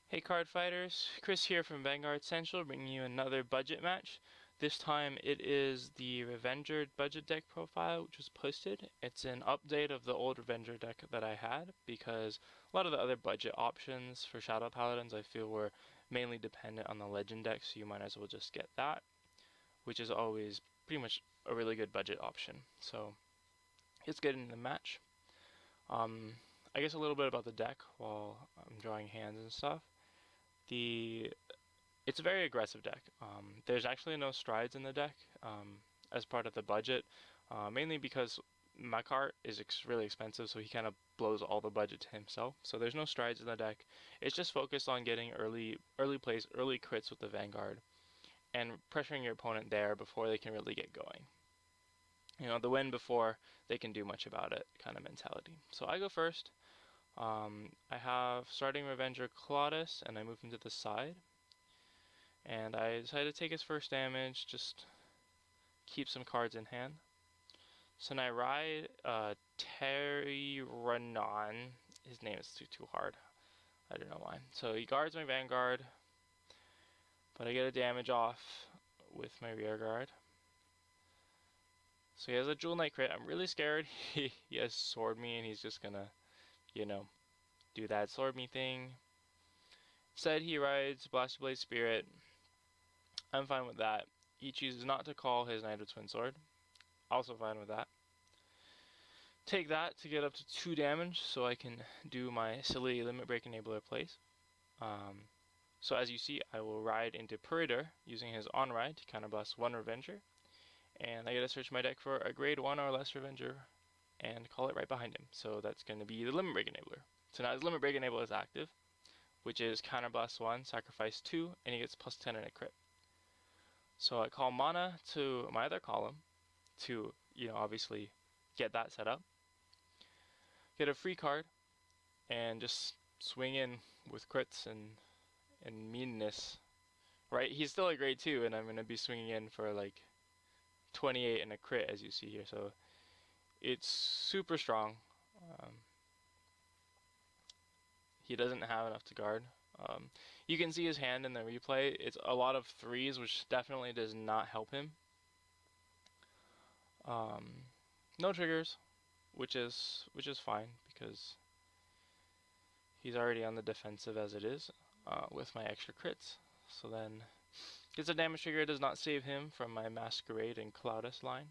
Hey card fighters, Chris here from Vanguard Central bringing you another budget match. This time it is the Vanguard budget deck profile which was posted. It's an update of the old Vanguard deck that I had because a lot of the other budget options for Shadow Paladins I feel were mainly dependent on the legend deck, so you might as well just get that, which is always pretty much a really good budget option. So let's get into the match. I guess a little bit about the deck while I'm drawing hands and stuff. It's a very aggressive deck. There's actually no strides in the deck as part of the budget, mainly because Makart is really expensive, so he kind of blows all the budget to himself. So there's no strides in the deck. It's just focused on getting early plays, early crits with the Vanguard, and pressuring your opponent there before they can really get going. You know, the win before they can do much about it kind of mentality. So I go first. I have starting Revenger Claudus, and I move him to the side. And I decided to take his first damage, just keep some cards in hand. So now I ride Terranon. His name is too hard. I don't know why. So he guards my Vanguard, but I get a damage off with my rear guard. So he has a Jewel Knight crit. I'm really scared. He has Sword Me, and he's just gonna, you know, do that Sword Me thing. Instead, he rides Blaster Blade Spirit. I'm fine with that. He chooses not to call his Knight of Twin Sword. Also fine with that. Take that to get up to 2 damage, so I can do my silly Limit Break Enabler plays. So as you see, I will ride into Puritor using his on ride to counterblast 1 Revenger. And I get to search my deck for a grade 1 or less Revenger and call it right behind him. So that's going to be the Limit Break Enabler. So now his Limit Break Enabler is active, which is Counterblast 1, Sacrifice 2, and he gets plus 10 in a crit. So I call mana to my other column to, obviously get that set up. Get a free card, and just swing in with crits and meanness. Right, he's still a grade 2, and I'm going to be swinging in for like 28 and a crit, as you see here, so it's super strong. He doesn't have enough to guard. You can see his hand in the replay. It's a lot of 3s, which definitely does not help him. No triggers, which is fine because he's already on the defensive as it is with my extra crits. So then gets a damage trigger. It does not save him from my Masquerade and Claudus line.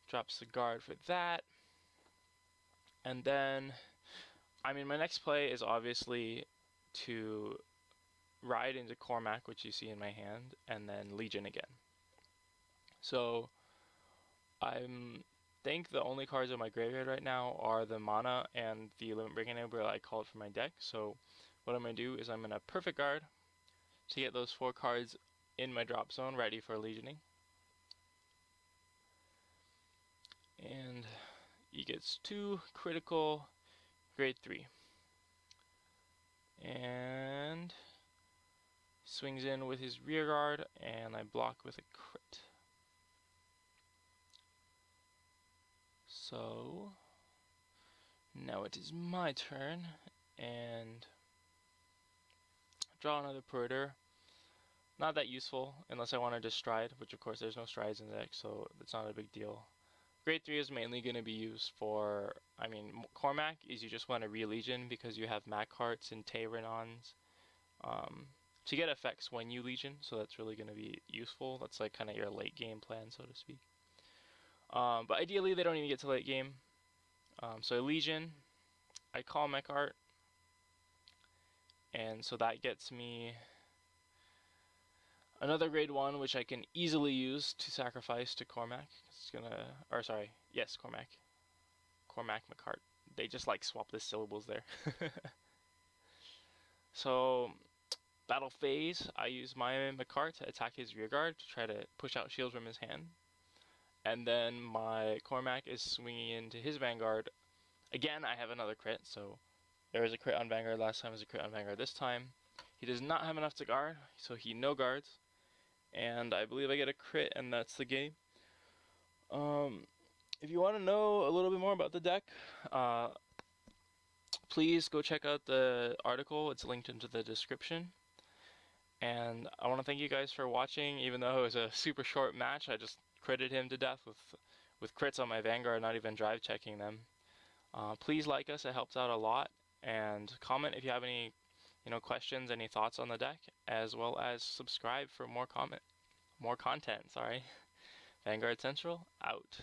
Drops the guard for that. And then, my next play is obviously to ride into Cormac, which you see in my hand, and then Legion again. So I think the only cards in my graveyard right now are the mana and the Limit Break Enabler I called for my deck. So what I'm going to do is I'm going to Perfect Guard to get those 4 cards in my drop zone ready for Legioning. And he gets 2 critical grade 3. And swings in with his rear guard, and I block with a crit. So now it is my turn, and draw another Puritor. Not that useful unless I want to just stride, which of course there's no strides in the deck, so that's not a big deal. Grade 3 is mainly going to be used for, Cormac is you just want to re-Legion because you have Macarts and Terranons to get effects when you Legion, so that's really going to be useful. That's like kind of your late game plan, so to speak. But ideally they don't even get to late game. So Legion, I call Macart, and so that gets me another grade 1, which I can easily use to sacrifice to Cormac. It's gonna, or sorry, yes, Cormac Macart. They just like swap the syllables there. So battle phase, I use my Macart to attack his rear guard to try to push out shields from his hand. And then my Cormac is swinging into his Vanguard. Again, I have another crit, so there was a crit on Vanguard last time, there's a crit on Vanguard this time. He does not have enough to guard, so he no guards. And I believe I get a crit, and that's the game. If you want to know a little bit more about the deck, please go check out the article. It's linked into the description. And I want to thank you guys for watching. Even though it was a super short match, I just critted him to death with crits on my Vanguard, not even drive checking them. Please like us, it helps out a lot. And comment if you have any questions, any thoughts on the deck, as well as subscribe for more content. Sorry. Vanguard Central, out.